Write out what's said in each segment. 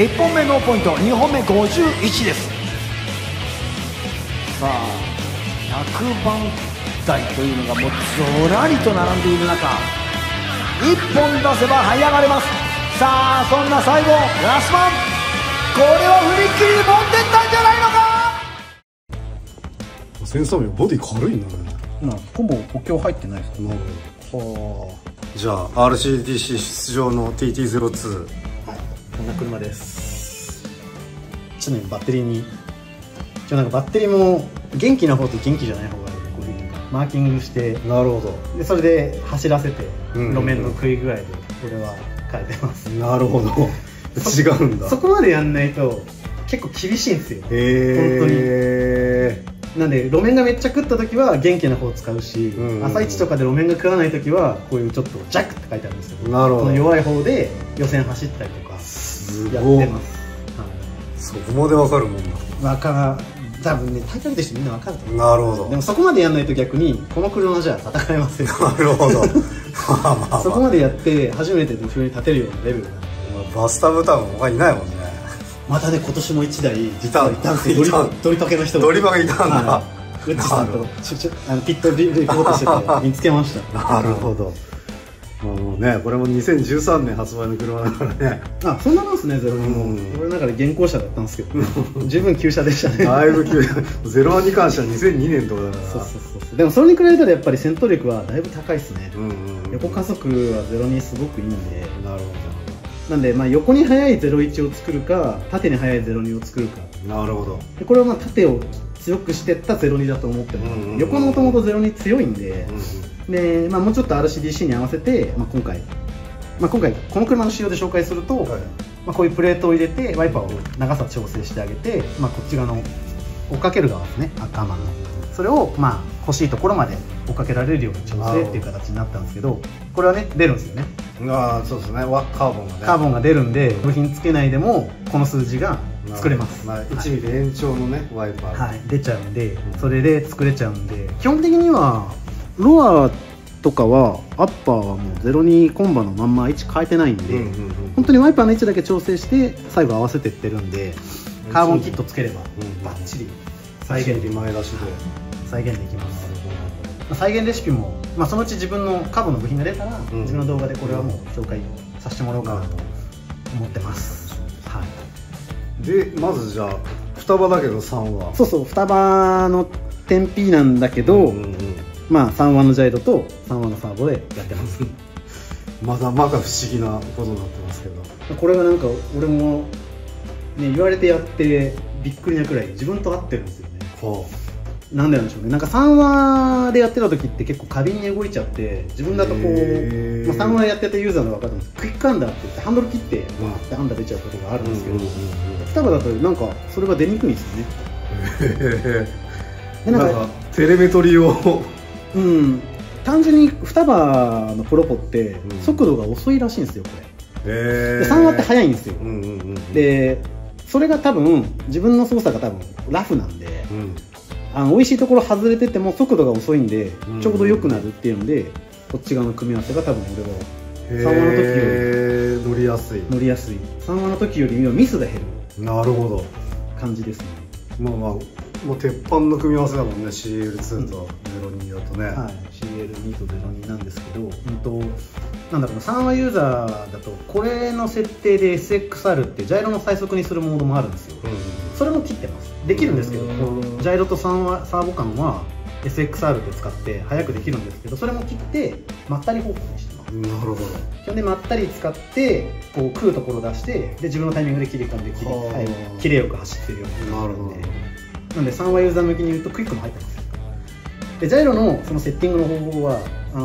1本目ノーポイント、2本目51です。さあ100番台というのがもうずらりと並んでいる中、1本出せば這い上がれます。さあそんな最後ラストマン、これは振り切りで持ってったんじゃないのか。センサーボディ軽いんだね。ほぼ補強入ってないですか。なるほど。はあ、じゃあ RCDC 出場の TT02、はい、こんな車です。ちょっとねバッテリーになんかバッテリーも元気な方と元気じゃない方があるんで、こういう風にマーキングして、なるほど。でそれで走らせて路面の食い具合でこれは変えてます。なるほど。違うんだ。そこまでやんないと結構厳しいんですよ。本当に。なんで路面がめっちゃ食った時は元気な方を使うし、朝一とかで路面が食わない時はこういうちょっとジャックって書いてあるんですけど、なるほど、その弱い方で予選走ったりとかやってます。そこまでわかるもんだ。多分ね、大会でしてみんなわかると思う。なるほど。でもそこまでやんないと逆にこの車じゃ戦えません。なるほど。そこまでやって初めて後ろに立てるようなレベルなんで。バスタブ多分他いないもんね。またね、今年も1台実はいたんですよ。ドリパケの人ドリパがいたんだ。ウッチさんとピットリポートしてて見つけました。なるほど。もうね、これも2013年発売の車だからね。あ、そんなもんですね、ゼロにも。俺の中で現行車だったんですけど、十分旧車でしたね。だいぶ旧車。ゼロワンに関しては2002年とかだから。そう。でもそれに比べたらやっぱり戦闘力はだいぶ高いですね。横加速はゼロにすごくいいんで。なるほど。なんで、まあ、横に速い01を作るか縦に速い02を作るか。なるほど。でこれはまあ縦を強くしていった02だと思ってます。横のもともと02強いんで、で、まあ、もうちょっと RCDC に合わせて、まあ、今回この車の仕様で紹介すると、まあ、こういうプレートを入れてワイパーを長さ調整してあげて、まあ、こっち側の追っかける側ですね、赤マンのそれをまあ欲しいところまで追っかけられるように調整っていう形になったんですけど、これはね出るんですよね。ああ、そうですね。カーボンがね。カーボンが出るんで部品つけないでもこの数字が作れます。まあ、1ミリ延長のね、ワイパー、はい、出ちゃうんで、それで作れちゃうんで、基本的にはロアとかはアッパーはもう02コンバのまんま位置変えてないんで、本当にワイパーの位置だけ調整して最後合わせていってるんで、カーボンキットつければバッチリ再現できます。再現レシピも、まあ、そのうち自分のカーボンの部品が出たら、自分の動画でこれはもう紹介させてもらおうかなと思ってます。はい、でまずじゃあ双葉だけど3話、そう双葉の 10P なんだけど、まあ3話のジャイロと3話のサーボでやってますまだまだ不思議なことになってますけど、これがなんか俺も、ね、言われてやってびっくりなくらい自分と合ってるんですよね。なんでなんでしょうね。なんか3話でやってた時って結構過敏に動いちゃって、自分だとこう、まあ、3話やってたユーザーの分かるんですけど、クイックアンダーって言ってハンドル切ってバーってアンダー出ちゃうことがあるんですけど、双葉だとなんかそれが出にくいんですよね。でなんかテレメトリを単純に双葉のプロポって速度が遅いらしいんですよ、これ。で3話って速いんですよ。でそれが多分自分の操作が多分ラフなんで、美味しいところ外れてても速度が遅いんでちょうど良くなるっていうので、こっち側の組み合わせが多分俺は3話の時より乗りやすい3話の時よりミスが減る。なるほど感じですね。まあもう鉄板の組み合わせだもんね、 CL2 と02だとね。はい、CL2 と02なんですけど、なんだろうな、3話ユーザーだとこれの設定で SXR ってジャイロの最速にするモードもあるんですよ。それも切ってます。できるんですけど、ジャイロと3話サーボ間は SXR で使って早くできるんですけど、それも切ってまったり方向にしてます。なるほど。基本でまったり使ってこう食うところ出して、で自分のタイミングで切り込んで切れよく走ってるようになるんで、なんで3話ユーザー向きに言うとクイックも入ってます。でジャイロのそのセッティングの方法は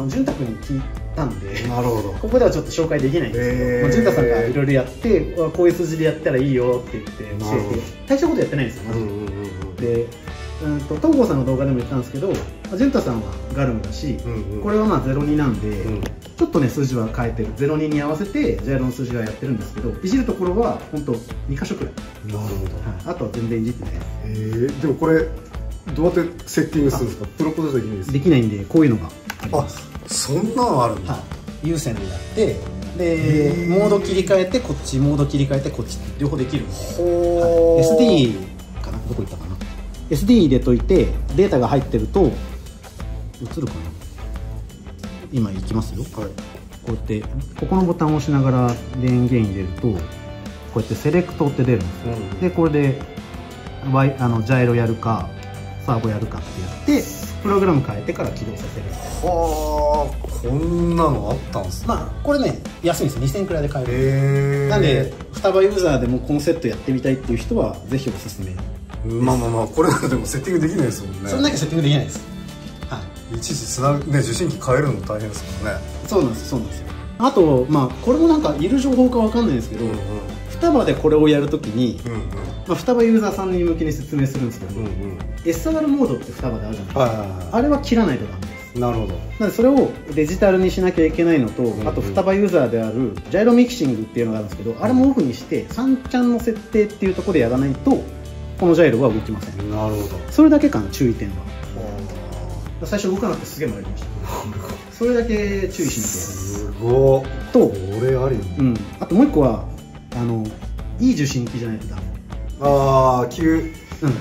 潤太君に聞いたんで、なるほど、ここではちょっと紹介できないんですけど、潤太さんがいろいろやってこういう数字でやったらいいよって言って教えて、大したことやってないんですよマジで。で東郷さんの動画でも言ったんですけど、潤太さんはガルムだし、これはまあ02なんで、ちょっとね数字は変えてる、02に合わせてジャイロの数字はやってるんですけど、いじるところは本当2箇所くらい。なるほど。あとは全然いじってないです。でもこれどうやってセッティングするんですか？プロポーズできないです。できないんで、こういうのがあります。そんなのあるんだ。有線でやって、でモード切り替えてこっち、モード切り替えてこっちって両方できるんですよ。ほー、SD かな、どこ行ったかな、 SD 入れといてデータが入ってると映るかな、今行きますよ、こうやってここのボタンを押しながら電源入れるとこうやってセレクトって出るんですよ、でこれでジャイロやるかサーボやるかってやってプログラム変えてから起動させる。はあ、こんなのあったんですね。まあこれね安いんですよ、2000円くらいで買える。なんで双葉ユーザーでもこのセットやってみたいっていう人はぜひおすすめ。まあまあまあ、これだとでもセッティングできないですもんね。それだけセッティングできないです。はい。いちいちつなぐね、受信機変えるの大変ですもんね。そうなんです、そうなんですよ。あとまあこれもなんかいる情報かわかんないですけど、双葉でこれをやるときに、まあ双葉ユーザーさんに向けに説明するんですけど、SR モードって双葉であるじゃないですか。あれは切らないとダメです。なるほど。なのでそれをデジタルにしなきゃいけないのと、あと双葉ユーザーであるジャイロミキシングっていうのがあるんですけど、あれもオフにして3ちゃんの設定っていうところでやらないとこのジャイロは動きません。なるほど。それだけかな、注意点は。最初動かなくてすげえ参りました。それだけ注意しなきゃいけない。すごい。と、これありよ。あともう一個は、いい受信機じゃないとダメ。ああ、旧。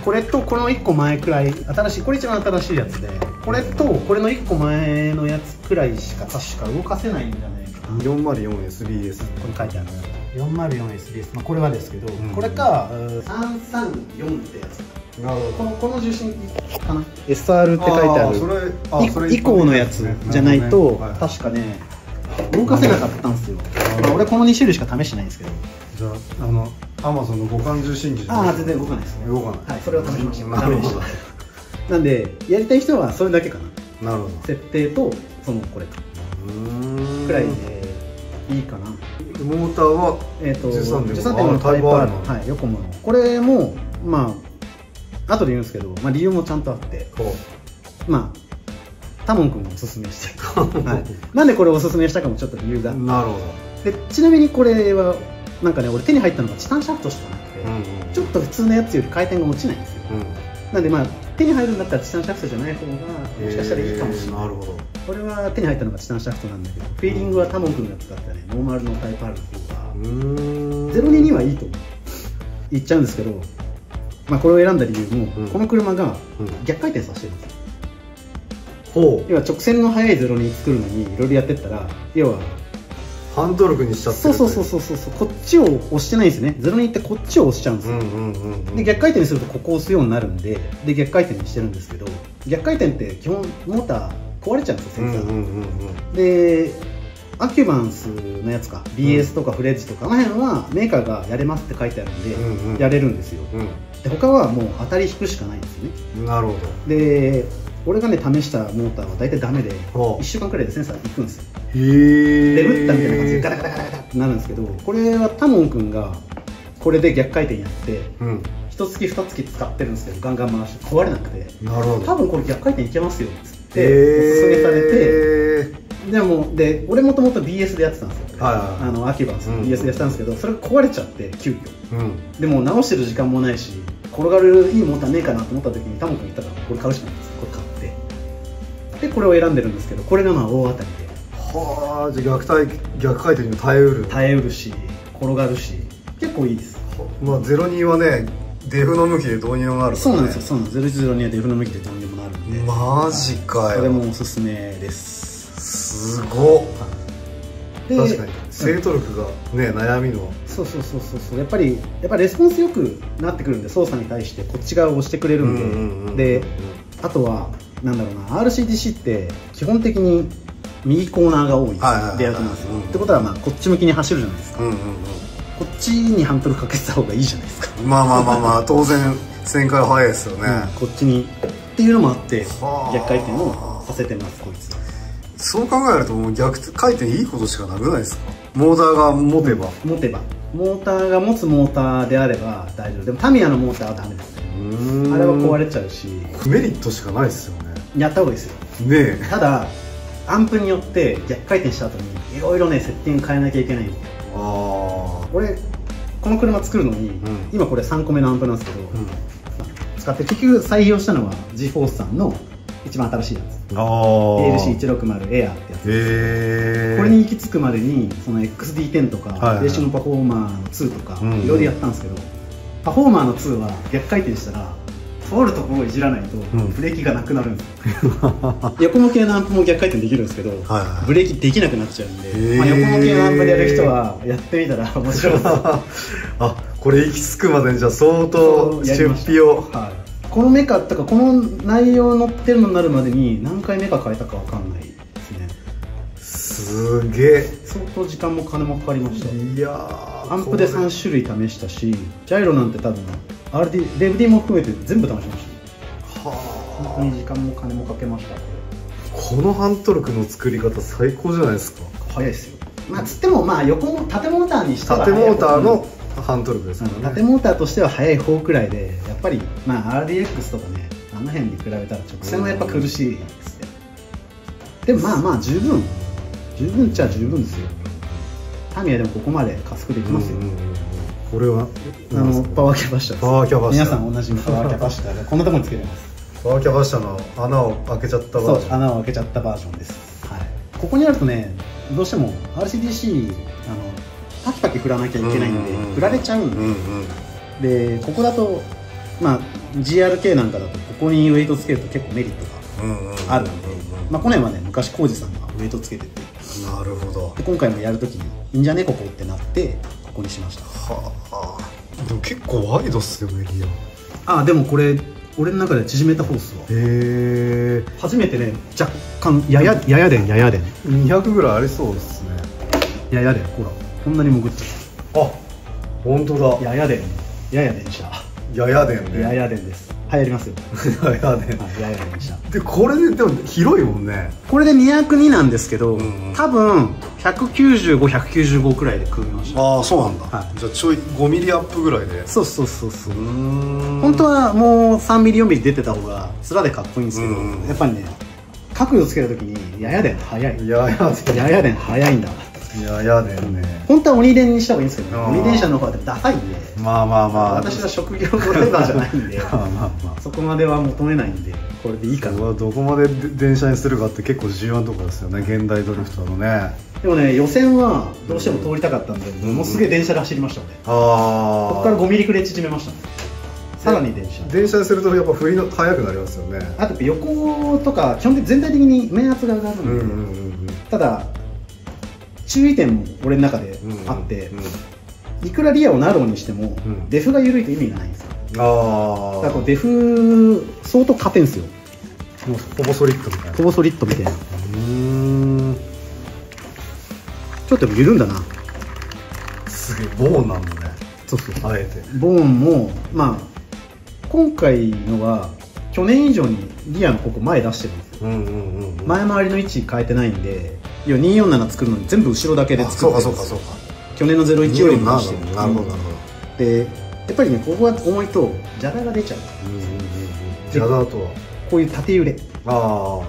これとこの1個前くらい、新しい、これ一番新しいやつで、これとこれの1個前のやつくらいしか確か動かせないんじゃないかな。 404SBS。これ書いてある 404SBS、まあこれはですけど、これか334ってやつ。なるほど。この受信機かな、 SR って書いてあるそれ以降のやつじゃないと確かね動かせなかったんですよ。まあ俺この2種類しか試してないんですけど。じゃあAmazon の互換受信機じゃない。全然動かないですね。動かない。はい、それは試しました。なるほど。なんでやりたい人はそれだけかな。なるほど。設定とこれかくらいでいいかな。モーターは13点のタイプ R の、はい、ヨコモのこれもまあ後で言うんですけど、まあ、理由もちゃんとあって、まあタモン君がおすすめして、はい、なんでこれをおすすめしたかもちょっと理由が。なるほど。でちなみにこれはなんかね、俺手に入ったのがチタンシャフトしかなくて、ちょっと普通のやつより回転が落ちないんですよ。なんでまあ手に入るんだったらチタンシャフトじゃない方がもしかしたらいいかもしれない。なるほど。これは手に入ったのがチタンシャフトなんだけど、フィーリングはタモン君が使ったねノーマルのタイプ R の方が022はいいと言っちゃうんですけど、まあこれを選んだ理由も、この車が逆回転させてるんですよ。要は直線の速い02作るのにいろいろやってったら、要はハンドルクにしちゃってる。そうこっちを押してないんですね。02ってこっちを押しちゃうんですよ。で逆回転にするとここを押すようになるんで、逆回転にしてるんですけど、逆回転って基本モーター壊れちゃうんですよ、センサーで。アキュバンスのやつか BS とかフレッジとかあの辺はメーカーがやれますって書いてあるんでやれるんですよ。で他はもう当たり引くしかないんですね。なるほど。で俺がね試したモーターは大体ダメで1週間くらいでセンサーいくんですよ。で打ったみたいな感じでガタガタガタガタってなるんですけど、これはタモン君がこれで逆回転やって1月2月使ってるんですけど、ガンガン回して壊れなくて、多分これ逆回転いけますよっつっておすすめされて、で俺もともと BS でやってたんですよ。アキュバンスの BS でやってたんですけど、それが壊れちゃって急遽、でも直してる時間もないし転がるいいモーターねえかなと思った時にタモン君言ったからこれ買うしかないんです。これ買ってでこれを選んでるんですけど、これがまあ大当たりで。はあ、じゃあ逆回転にも耐えうるし転がるし結構いいです。まあ02はねデフの向きでどうにもなるからね。そうなんですよ、そうなんです。0102はデフの向きでどうにもなるんで。マジかよ。それもおすすめです。すごっ。確かに制トルクがね悩みの。そうやっぱりレスポンスよくなってくるんで、操作に対してこっち側を押してくれるんで、あとはなんだろうな、 RCDC って基本的に右コーナーが多いレイアウトなんですよ。ってことはまあこっち向きに走るじゃないですか。こっちにハンドルかけてた方がいいじゃないですか。まあ当然旋回早いですよね。こっちにっていうのもあって逆回転をさせてます、こいつ。そう考えるともう逆回転いいことしかなくないですか。モーターが持てばモーターが持つモーターであれば大丈夫。でもタミヤのモーターはダメですね。あれは壊れちゃうしメリットしかないですよね。やった方がいいですよね。ただアンプによって逆回転した後にいろいろねセッティング変えなきゃいけないんですよ。俺この車作るのに、今これ3個目のアンプなんですけど、使って結局採用したのは G フォースさんの一番新しいやつ、ああ ALC160 エアってやつ、これに行き着くまでにその XD10 とか、レーシングパフォーマーの2とか、いろいろやったんですけど、パフォーマーの2は逆回転したら通るところをいじらないとブレーキがなくなるんですよ、横向きのアンプも逆回転できるんですけど、ブレーキできなくなっちゃうんで、横向きのアンプでやる人はやってみたら面白いですあ、これ行き着くまでにじゃあ相当出費を、このメカとかこの内容載ってるのになるまでに何回メカ変えたかわかんないですね。すげえ相当時間も金もかかりました。いやアンプで3種類試したし、ジャイロなんて多分 RD、レブ D も含めて全部試しました。本当に時間も金もかけました。このハントルクの作り方最高じゃないですか。早いですよ。まあつってもまあ横も縦モーターにしては縦モーターのハントルクですからね。縦モーターとしては速い方くらいで、やっぱりまあ RDX とかね、あの辺に比べたら直線はやっぱ苦しいですね。でもまあまあ十分っちゃ十分ですよ。タミヤでもここまで加速できますよ。これはパワーキャパシターです。パワーキャパシター、皆さん同じパワーキャパシターでこんなところにつけてます。パワーキャパシターの穴を開けちゃったバージョン。そう、穴を開けちゃったバージョンです。はい。ここにあるとね、どうしても RCDC パキパキ振らなきゃいけないんで、振られちゃうんで、でここだとまあ GRK なんかだとここにウェイトつけると結構メリットがあるんで、まあこの辺はね昔浩二さんがウェイトつけてて、なるほど。で今回もやるときにいいんじゃねここってなってここにしました。はあ。でも結構ワイドっすよね、リア。でもこれ俺の中で縮めた方っすわ。へえ。初めてね、若干やや電200ぐらいありそうですね。やや電、ほらこんなに潜ってる。あ、本当だ。やや電車。やや電ね。やや電です。流行りますよ。やや電。やや電車。でこれででも広いもんね。これで202なんですけど、多分195、195くらいで組みました。ああ、そうなんだ。じゃあちょい5ミリアップぐらいで。そう。本当はもう3ミリ4ミリ出てた方が面でかっこいいんですけど、やっぱりね、角度つけるときにやや電早い。やや電早いんだ。やや電ね。本当は鬼電にした方がいいんですけど、鬼電車の方がダサいんで。まあ私は職業ドライバーじゃないんで、そこまでは求めないんで、これでいいかな。どこまで電車にするかって結構重要なところですよね、現代ドリフトのね。でもね、予選はどうしても通りたかったんで、ものすげえ電車で走りましたので、ここから5ミリくらい縮めましたね。さらに電車にするとやっぱ振りの速くなりますよね。あと横とか基本的に全体的に面圧が上がるんで、ただ注意点も俺の中であって、いくらリアをナローにしても、デフが緩いと意味がないんですよ。だからデフ相当硬いんですよ。ほぼソリッドみたいな。ほぼソリッドみたいな。ちょっと緩んだな。すげえボーンなんだね。そうあえてボーンもまあ今回のは去年以上にリアのここ前出してるんですよ。前回りの位置変えてないんで、要は247作るのに全部後ろだけで作ってるんですよ。去年の01よりも出してる。なるほど。でやっぱりね、ここが重いとジャダが出ちゃう。ジャダとはこういう縦揺れで、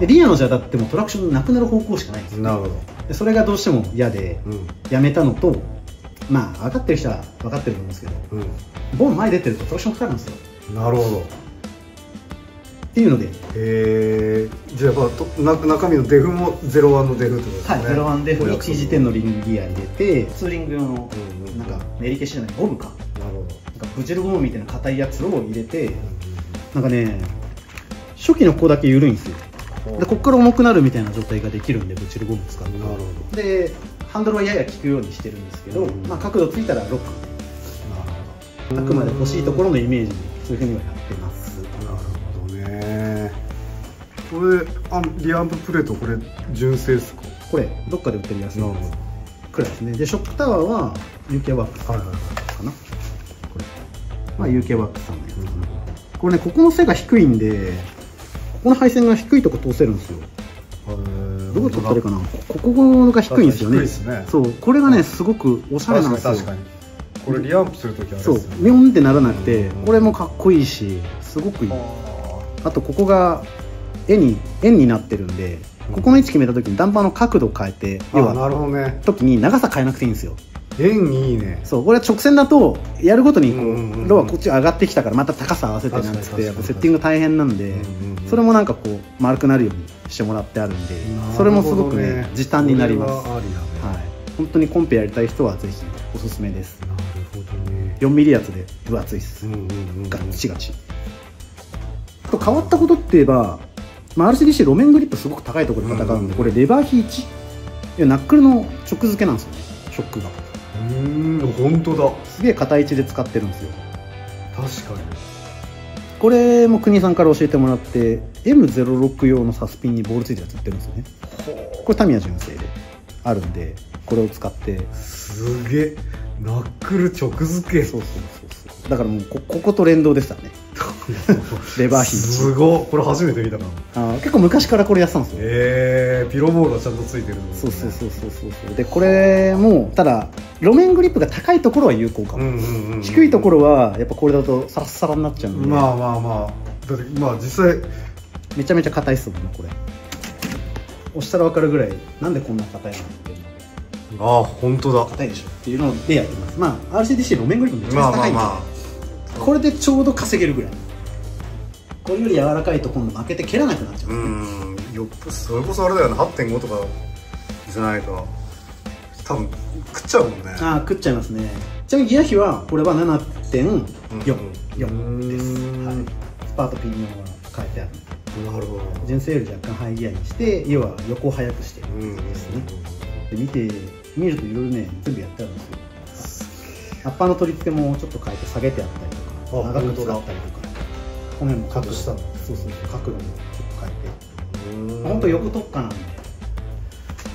リアのジャダってもトラクションなくなる方向しかないんですよ。なるほど。でそれがどうしても嫌でやめたのと、まあ分かってる人は分かってると思うんですけど、ボン前出てるとトラクションかかるんですよ。なるほど。っていうので、じゃあやっぱ中身のデフも01のデフってことですね。はい、01デフに TG10 のリングギア入れて、ツーリング用のなんか練り消しじゃないゴムか、なるほど、なんかブジェルゴムみたいな硬いやつを入れて、なんかね、初期のここだけ緩いんですよ。でここから重くなるみたいな状態ができるんで、ブジェルゴム使って、なるほど。でハンドルはやや効くようにしてるんですけど、まあ角度ついたらロック、あくまで欲しいところのイメージにそういうふうにはやってます。なるほどね。これリアンププレート、これ純正ですか？これどっかで売ってるやつなんですくらいですね。でショックタワーは UK ワークスかな、これまあ UK ワークスさんのやつ、これね、ここの背が低いんで、ここの配線が低いとこ通せるんですよ。どこ取ったらいいかな、ここが低いんですよね。そう、これがねすごくおしゃれなんですよ。確かにこれリアンプするときはそう、ミョンってならなくて、これもかっこいいしすごくいい。あとここが円になってるんで、ここの位置決めた時にダンパーの角度を変えて、要は時に長さ変えなくていいんですよ。円いいね。そう、これは直線だとやるごとにこうんうんうんうロはこっち上がってきたからまた高さ合わせてなんつってやっぱセッティング大変なんで、それもなんかこう丸くなるようにしてもらってあるんで、それもすごくね時短になります。これはありだね。はい、本当にコンペやりたい人はぜひおすすめです。なるほどね。4ミリ厚で分厚いです。ガッチガチ。あと変わったことって言えば、RCDC 路面グリップすごく高いところで戦うんで、これレバー比1、いやナックルの直付けなんですよね、ショックが。本当だ。すげえ硬い位置で使ってるんですよ。確かに。これも国さんから教えてもらって M06 用のサスピンにボールついてるやつ売ってるんですよね。これタミヤ純正であるんで、これを使って。すげえナックル直付け。そうだからもうここと連動でしたね。レバー比すごい。これ初めて見たな。結構昔からこれやってたんですよ。ピロボールがちゃんとついてるんですね。そうでこれもただ路面グリップが高いところは有効かも。低いところはやっぱこれだとサラッサラになっちゃうんで。まあだって実際めちゃめちゃ硬いっすもんね。これ押したら分かるぐらいなんでこんな硬いのっていうの。本当だ。硬いでしょっていうのでやってます。RCDC 路面グリップめちゃめちゃ高いんで、これでちょうど稼げるぐらい。これより柔らかいと今度負けて蹴らなくなっちゃうんですね。よっぽどそれこそあれだよね、 8.5 とかじゃないと多分食っちゃうもんね。食っちゃいますね。ちなみにギア比はこれは 7.44 です。スパートピン用は変えてある。なるほど。純正より若干ハイギアにして、要は横を速くしてるんですね。で見るといろいろね全部やってあるんですよ。アッパーの取り付けもちょっと変えて下げてあったりとか、長く使ったりとか、この辺も角したの。そう角度もちょっと変えて。本当横特化なんで。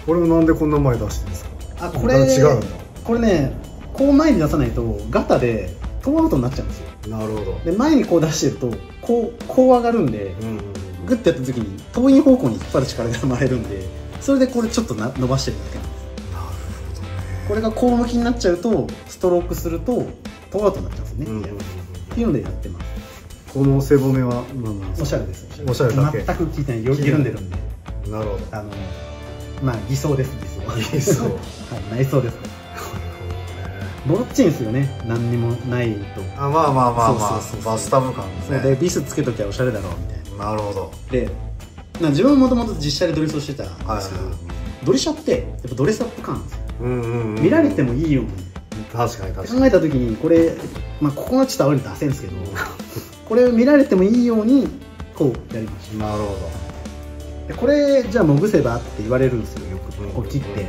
これもなんでこんな前出してるんですか。これ違うんだ。これね、こう前に出さないとガタでトーアウトになっちゃうんですよ。なるほど。で前にこう出してるとこう上がるんで、グッてやった時に遠い方向に引っ張る力が生まれるんで、それでこれちょっと伸ばしてるだけなんです。なるほどね。これがこう向きになっちゃうとストロークするとトーアウトになっちゃうんですね。っていうのでやってます。この背骨はおしゃれです。おしゃれだけ。全く効いてない。緩んでるんで。なるほど。偽装です。偽装。はい、内装です。ボロっちいんですよね。何にもないと。まあバスタブ感ですね。でビスつけときゃおしゃれだろうみたいな。なるほど。で自分もともと実写でドレスをしてたんですけど、ドレシャってやっぱドレスアップ感なんですよ。見られてもいいように。確かに考えた時にこれ、ここがちょっと青に出せんですけどこれを見られてもいいようにこうやりました。なるほど。これじゃあもぐせばって言われるんですよ。よくこう切って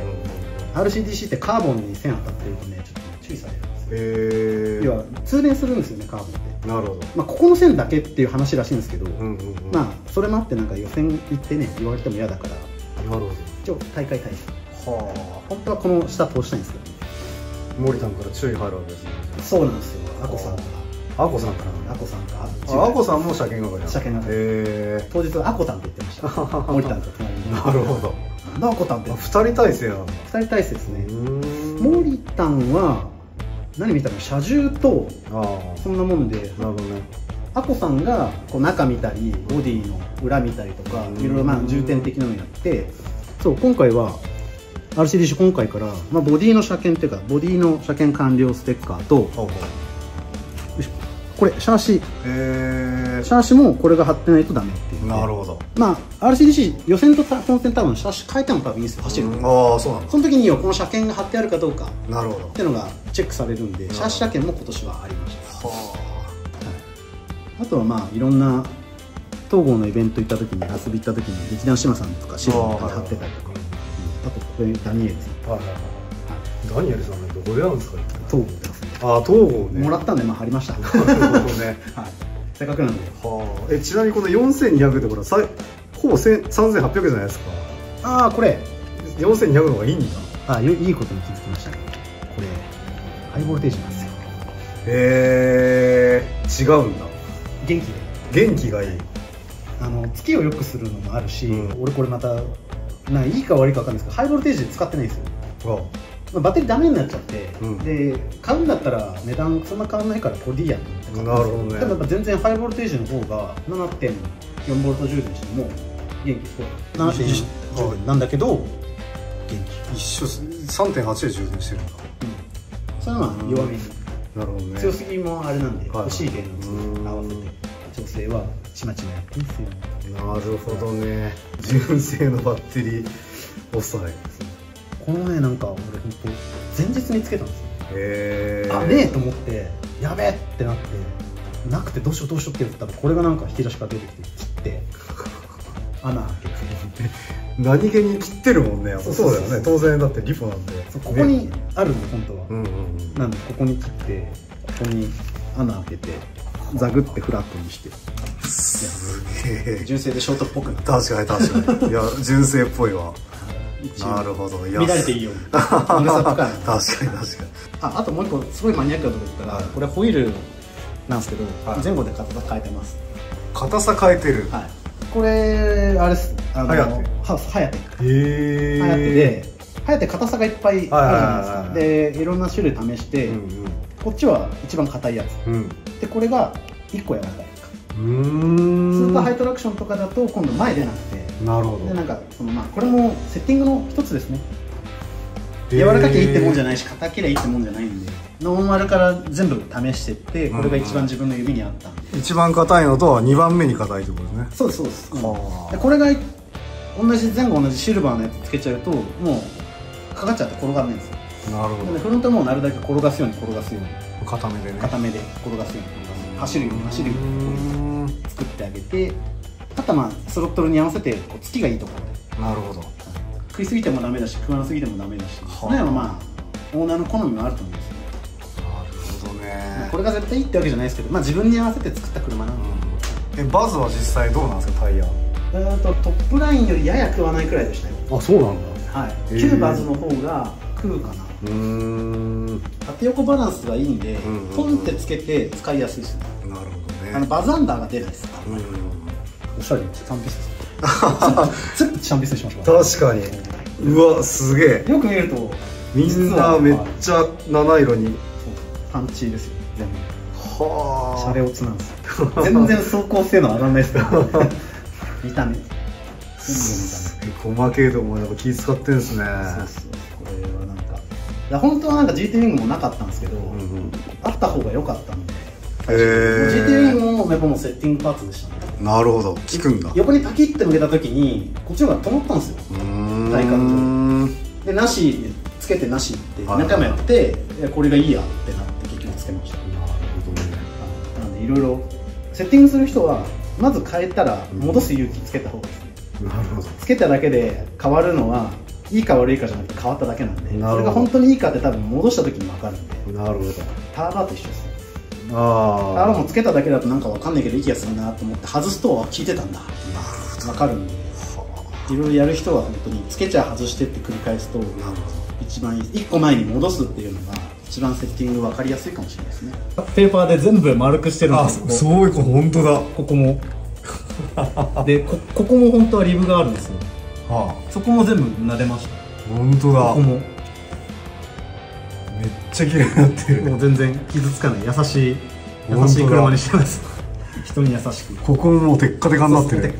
RCDC ってカーボンに線当たってるとねちょっと注意されるんですよ。要は通電するんですよね、カーボンって。なるほど。ここの線だけっていう話らしいんですけど、それもあってなんか予選行ってね言われても嫌だから、なるほど、一応大会対策。本当はこの下通したいんですけどね。森田から注意入るわけですね。そうなんですよ。アコさんから。アコさんも車検係。車検係。当日はアコタンって言ってました。森田と隣に。なるほど。アコタンって。2人体制なんだ。2人体制ですね。森田は何見たの？車重とそんなもんで。なるほどね。アコさんがこう中見たりボディの裏見たりとかいろいろ重点的なのやって、そう今回は。RCDC 今回から、ボディの車検っていうかボディの車検完了ステッカーと、これシャーシもこれが貼ってないとダメっていう。なるほど。RCDC 予選と本戦多分シャーシ変えても多分いいですよ、走るの。そうなんだ。その時にこの車検が貼ってあるかどうかなるほどっていうのがチェックされるんで、シャーシ車検も今年はありました。あとはいろんな東郷のイベント行った時に遊び行った時に劇団志麻さんとかシルバーとか貼ってたりとか。あとこれダニエルさん。ダニエルさんどこで会うんですか？東郷ですね。東郷ね。もらったんで貼りました。なるほどね。せっかくなんで。ちなみにこの4200ってほらほぼ3800じゃないですか。これ4200の方がいいんだ。いいことに気づきましたね。これハイボルテージなんですよ。違うんだ。元気がいい。月を良くするのもあるし、俺これまたいいか悪いか分かんないですけど、ハイボルテージで使ってないんですよ。バッテリーダメになっちゃって、で買うんだったら値段そんな変わらないからこれでいいやと思って買ったんですけど、でもやっぱ全然ハイボルテージの方が 7.4 ボルト充電しても元気そう。7.4充電なんだけど元気。一緒 3.8 で充電してるんだ。それはまあ弱めに、なるほどね。強すぎもあれなんで、はい欲しい電圧合わせて調整はちまちまやってんすよ。なるほどね。純正のバッテリー抑え。このね、なんか俺本当前日につけたんですよ。へえ。あねえと思ってやべえってなってなくてどうしようって言ったら、これがなんか引き出しから出てきて切って穴開けて何気に切ってるもんね。そうだよね。当然だってリポなんで。ここにあるんで本当は、うんうんうん。なんでここに切ってここに穴開けてザグってフラットにして、すげえ。純正でショートっぽくなって確かに確かに。いや純正っぽいわ。なるほど。いや乱れていいようにうるさくから確かに確かに。あともう一個すごいマニアックなとこ言ったら、これホイールなんですけど、前後で硬さ変えてます。硬さ変えてる。はい、これあれです、ハヤテ。ハヤテ。へえ。ハヤテで、ハヤテ硬さがいっぱいあるじゃないですか。でいろんな種類試して、こっちは一番硬いやつ、でこれが1個柔らかい。スーパーハイトラクションとかだと今度前出なくて、なるほど。でなんかそのこれもセッティングの一つですね。柔らかきゃいいってもんじゃないし、硬けりゃいいってもんじゃないんで、ノーマルから全部試してって、これが一番自分の指に合ったんで、一番硬いのとは2番目に硬いってことですね。そうですそうです、でこれが前後同じシルバーのやつつけちゃうともうかかっちゃって転がらないんですよ。なるほど。フロントもなるだけ転がすように固めでね。固めで転がすように走るように作ってあげて、あとはまあスロットルに合わせてこう突きがいいところで、なるほど。食いすぎてもダメだし食わなすぎてもダメだし、その辺はまあオーナーの好みもあると思うんですよ。なるほどね。これが絶対いいってわけじゃないですけど、まあ自分に合わせて作った車なので。バズは実際どうなんですか、タイヤ。トップラインよりやや食わないくらいでしたよ。あ、そうなんだ。はい、旧バズの方が食うかな。縦横バランスがいいんで、ポンってつけて使いやすいですね。なるほどね。バズアンダーが出ないですから。おしゃれに3ピース全部3ピースにしましょう。確かに。うわ、すげえ。よく見るとみんなめっちゃ七色にパンチですよ全部。はあ、シャレオツなんですよ。全然走行性能上がんないですけど見た目細けいともやっぱ気使ってんですね。そうそう、これはなんか本当はなんか GT ウィングもなかったんですけど、あった方が良かったんで、GT ウィングもやっぱもうセッティングパーツでしたね。なるほど、効くんだ。横にパキッて向けた時にこっちの方が止まったんですよ、体感上で。なしつけてなしって何回もやって、これがいいやってなって結局つけました。なるほどね。なのでいろいろセッティングする人はまず変えたら戻す勇気つけた方がいいですね。なるほど。つけただけで変わるのはいいか悪いかじゃなくて変わっただけなんで、それが本当にいいかって多分戻した時に分かるんで。なるほど。ターバーと一緒ですね。ターバーもつけただけだとなんか分かんないけど息がするなと思って外すと効いてたんだ分かるんで、いろいろやる人は本当につけちゃ外してって繰り返すと一番いい。1個前に戻すっていうのが一番セッティング分かりやすいかもしれないですね。ペーパーで全部丸くしてるんですよ。そういうこと、本当だ。ここもでここも本当はリブがあるんですよ。そこも全部撫でました。本当だ。ここもめっちゃ綺麗になってる。もう全然傷つかない優しい車にしてます。人に優しく。ここもテッカテカになってる。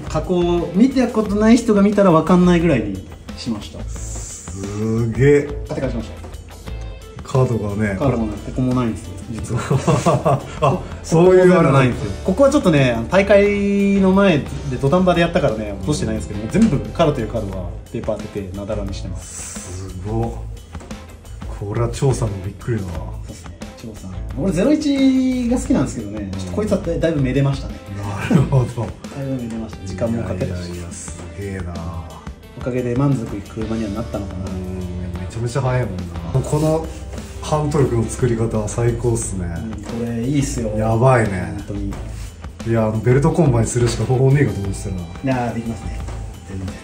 加工を見たことない人が見たら分かんないぐらいにしました。すげえ。カテカテしました。カードがね、カードもここもないんですよ実は。あ、そういうのないんですよ。ここはちょっとね大会の前で土壇場でやったからね落としてないんですけど、全部カードというカードはペーパー当ててなだらにしてます。すごっ。これは張さんもびっくりだな。そうですね、張さん。俺01が好きなんですけどね、ちょっとこいつはだいぶめでましたね。なるほど。だいぶめでました。時間もかけたし。いやすげえな。おかげで満足いく車にはなったのかな。めちゃめちゃ速いもんな。このハント力の作り方は最高っすね。これいいっすよ。やばいね。本当に。いや、ベルトコンバインするしか方法ねえかと思ってたら。いやできますね。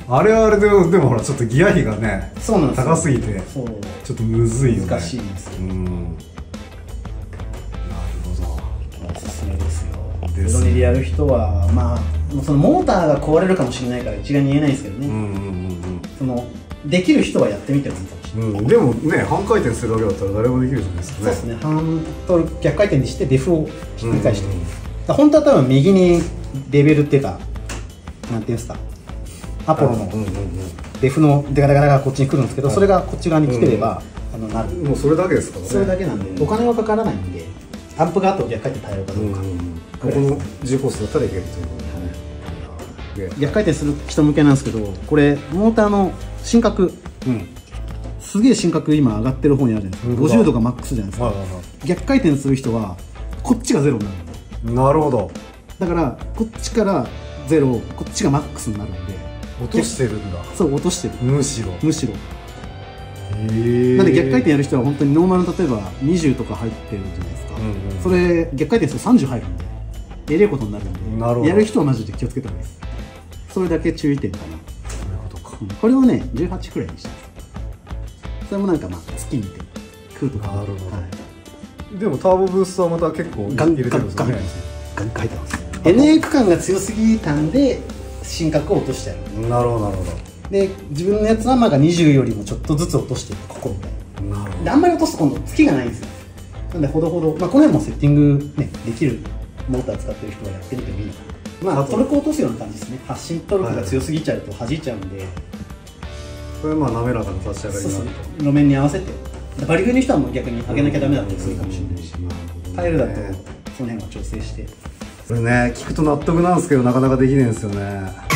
あれはあれでもほらちょっとギア比がね、そうなんですよ。高すぎてちょっとむずいよね。難しいんですよ。なるほど。おすすめですよ。ベロニでやる人はまあそのモーターが壊れるかもしれないから一概に言えないですけどね。そのできる人はやってみてもいいかもしれない。でもね、半回転するわけだったら誰もできるじゃないですかね。そうですね。半と逆回転にしてデフをひっくり返して。本当は多分右にレベルっていうかなんていうんですか。アポロのデフのデカデカがこっちに来るんですけど、それがこっち側に来てればなる。もうそれだけですからね。それだけなんで、お金はかからないんで、アンプがあと逆回転対応かどうか、ここの G コースだったらいけるということですね。逆回転する人向けなんですけど、これモーターの心拍、すげえ心拍今上がってる方にあるじゃないですか。50度がマックスじゃないですか。逆回転する人はこっちがゼロになるんで。なるほど。だからこっちからゼロ、こっちがマックスになるんで。落としてるんだ。そう、落としてる。むしろ。なんで逆回転やる人は本当にノーマルの例えば20とか入ってるじゃないですか。それ逆回転すると30入るんで、えれえことになるんで、やる人はマジで気をつけた方がいいです。それだけ注意点かな。なるほどか。これをね、18くらいにしてます。それもなんかまあ月見て空とか。なるほど。でもターボブーストはまた結構入れてるんですね。ガンガン入ってます。NA 区間が強すぎたんで心拍を落としちゃう。なるほどなるほど。で自分のやつはまだ20よりもちょっとずつ落としてる、ここみたいな。であんまり落とすと今度月がないんですよ。なんでほどほど、まあこの辺もセッティングねできるモーター使ってる人はやってみてもいいのかな。まあトルクを落とすような感じですね。発進トルクが強すぎちゃうと弾いちゃうんで、これはまあ滑らかな立ち上がりになると。路面に合わせて、バリグの人はもう逆に上げなきゃダメだったりするかもしれないし、タイルだとその辺は調整して。これね聞くと納得なんですけどなかなかできないんですよね。